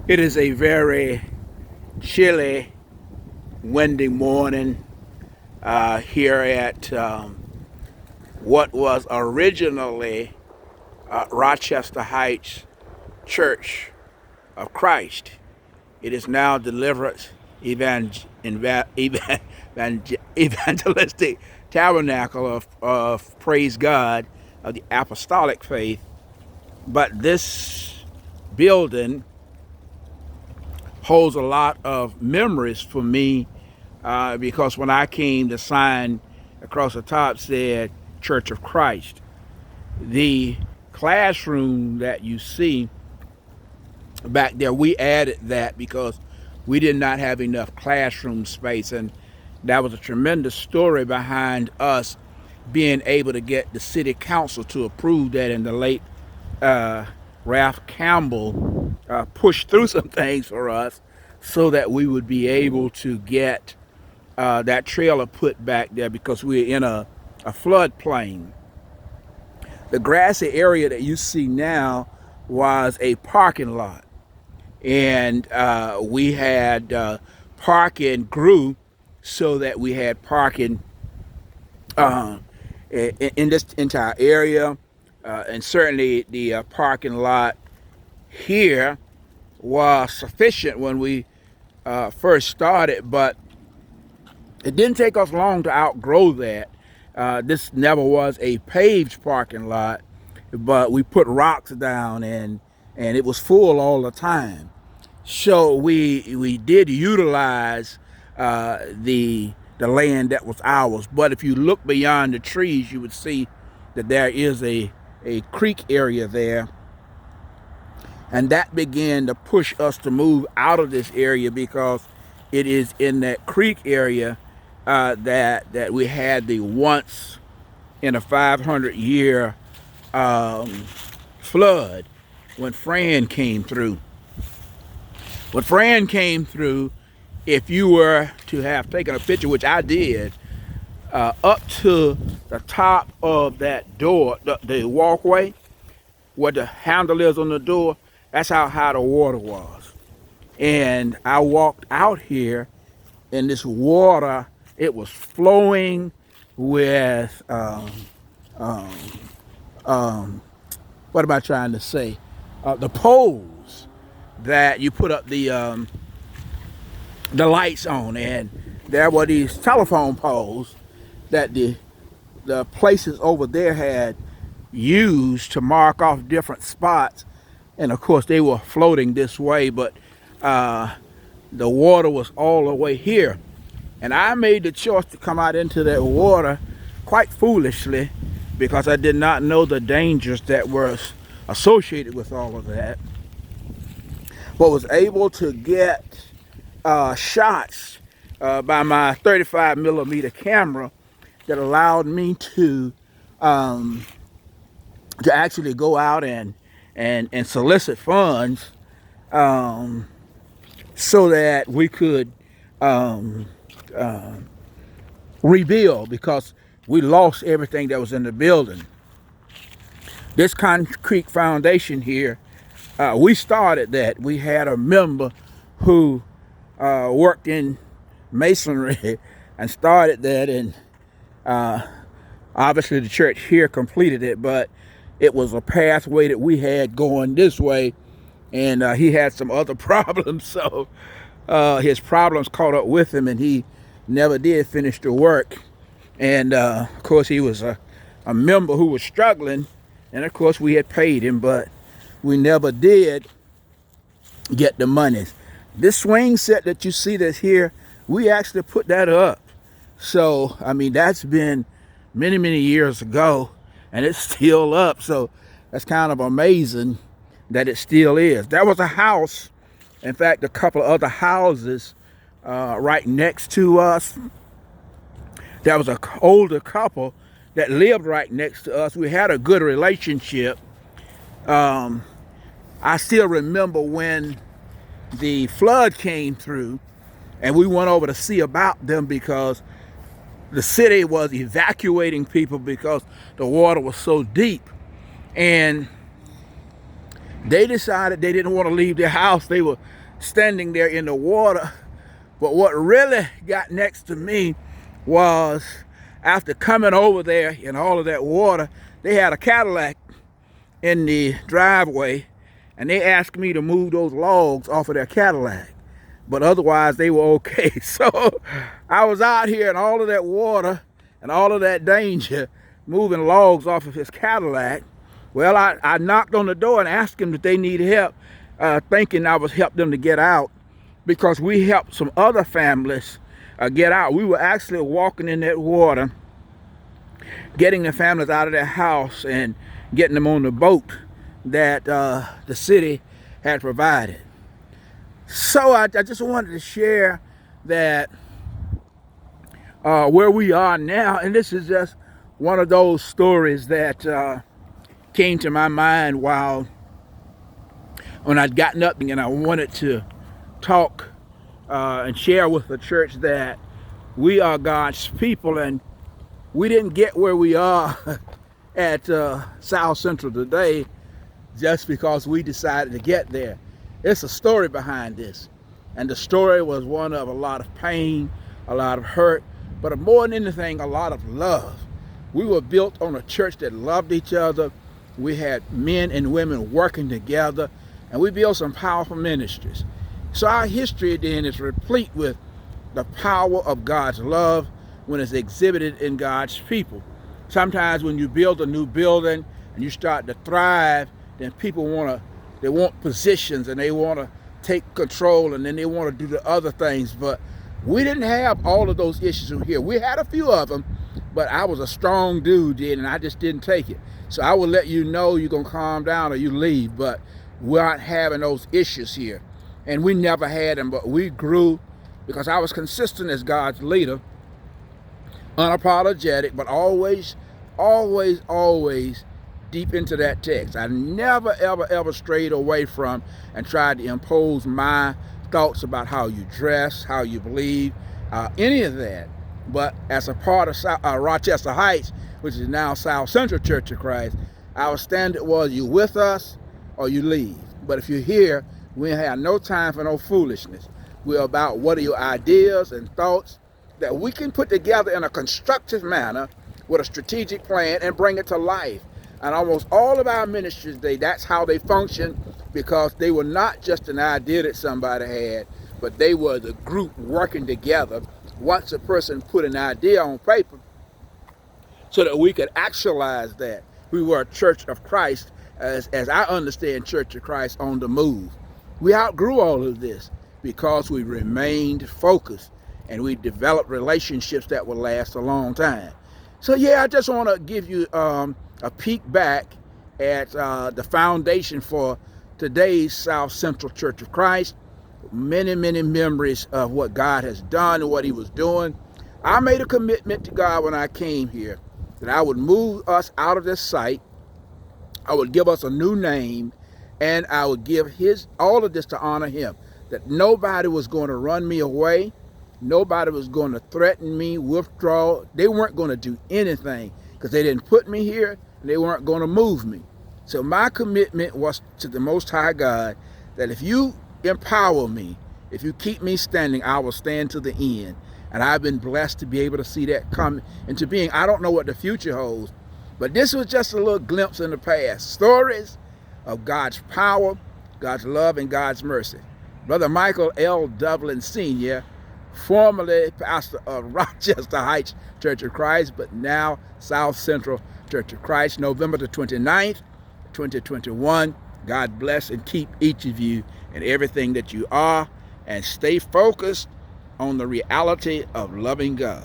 It is a very chilly, windy morning here at what was originally Rochester Heights Church of Christ. It is now Deliverance Evangelistic Tabernacle of Praise God of the Apostolic Faith. But this building holds a lot of memories for me because when I came, the sign across the top said Church of Christ. The classroom that you see back there, we added that because we did not have enough classroom space, and that was a tremendous story behind us being able to get the city council to approve that, in the late Ralph Campbell pushed through some things for us so that we would be able to get that trailer put back there because we're in a floodplain. The grassy area that you see now was a parking lot, and we had parking grew so that we had parking in this entire area, and certainly the parking lot here was sufficient when we first started, but it didn't take us long to outgrow that. This never was a paved parking lot, but we put rocks down, and it was full all the time. So we did utilize the land that was ours. But if you look beyond the trees, you would see that there is a creek area there, and that began to push us to move out of this area because it is in that creek area that we had the once in a 500-year flood when Fran came through. When Fran came through, if you were to have taken a picture, which I did, up to the top of that door, the walkway, where the handle is on the door, that's how high the water was. And I walked out here, and this water, it was flowing with, what am I trying to say? The poles that you put up the lights on, and there were these telephone poles that the places over there had used to mark off different spots, and of course they were floating this way, but the water was all the way here. And I made the choice to come out into that water quite foolishly because I did not know the dangers that were associated with all of that, but was able to get shots by my 35 millimeter camera that allowed me to actually go out and solicit funds so that we could rebuild, because we lost everything that was in the building. This concrete foundation here, we started that. We had a member who worked in masonry and started that, and obviously the church here completed it, but it was a pathway that we had going this way, and he had some other problems, so his problems caught up with him, and he never did finish the work. And of course he was a member who was struggling, and of course we had paid him, but we never did get the monies. This swing set that you see that's here, we actually put that up. So I mean, that's been many years ago, and it's still up, so that's kind of amazing that it still is. There was a house, in fact a couple of other houses right next to us. There was an older couple that lived right next to us. We had a good relationship. I still remember when the flood came through, and we went over to see about them because the city was evacuating people because the water was so deep. And They decided they didn't want to leave their house. They were standing there in the water. But what really got next to me was after coming over there in all of that water, they had a Cadillac in the driveway, and they asked me to move those logs off of their Cadillac. But otherwise, they were okay. So I was out here in all of that water and all of that danger, moving logs off of his Cadillac. Well, I knocked on the door and asked them if they needed help, thinking I would help them to get out, because we helped some other families get out. We were actually walking in that water, getting the families out of their house and getting them on the boat that the city had provided. So I just wanted to share that where we are now, and this is just one of those stories that came to my mind when I'd gotten up and I wanted to talk and share with the church that we are God's people, and we didn't get where we are at South Central today just because we decided to get there. It's a story behind this, and the story was one of a lot of pain, a lot of hurt, but more than anything, a lot of love. We were built on a church that loved each other. We had men and women working together, and we built some powerful ministries. So our history then is replete with the power of God's love when it's exhibited in God's people. Sometimes when you build a new building and you start to thrive, then people want positions, and they want to take control, and then they want to do the other things. But we didn't have all of those issues here. We had a few of them, but I was a strong dude then, and I just didn't take it. So I will let you know you're going to calm down or you leave, but we aren't having those issues here. And we never had them, but we grew because I was consistent as God's leader, unapologetic, but always deep into that text. I never, ever strayed away from and tried to impose my thoughts about how you dress, how you believe, any of that. But as a part of Rochester Heights, which is now South Central Church of Christ, our standard was you with us or you leave. But if you're here, we have no time for no foolishness. We're about what are your ideas and thoughts that we can put together in a constructive manner with a strategic plan and bring it to life. And almost all of our ministries today, that's how they function, because they were not just an idea that somebody had, but they were the group working together. Once a person put an idea on paper so that we could actualize that. We were a Church of Christ, as I understand Church of Christ, on the move. We outgrew all of this because we remained focused and we developed relationships that will last a long time. So yeah, I just want to give you a peek back at the foundation for today's South Central Church of Christ. Many memories of what God has done and what he was doing. I made a commitment to God when I came here that I would move us out of this site. I would give us a new name, and I would give all of this to honor him. That nobody was going to run me away. Nobody was going to threaten me, withdraw. They weren't going to do anything because they didn't put me here, and they weren't going to move me. So my commitment was to the Most High God that if you empower me, if you keep me standing, I will stand to the end. And I've been blessed to be able to see that come into being. I don't know what the future holds, but this was just a little glimpse in the past. Stories of God's power, God's love, and God's mercy. Brother Michael L. Dublin Sr., formerly pastor of Rochester Heights Church of Christ, but now South Central Church of Christ, November the 29th, 2021. God bless and keep each of you in everything that you are, and stay focused on the reality of loving God.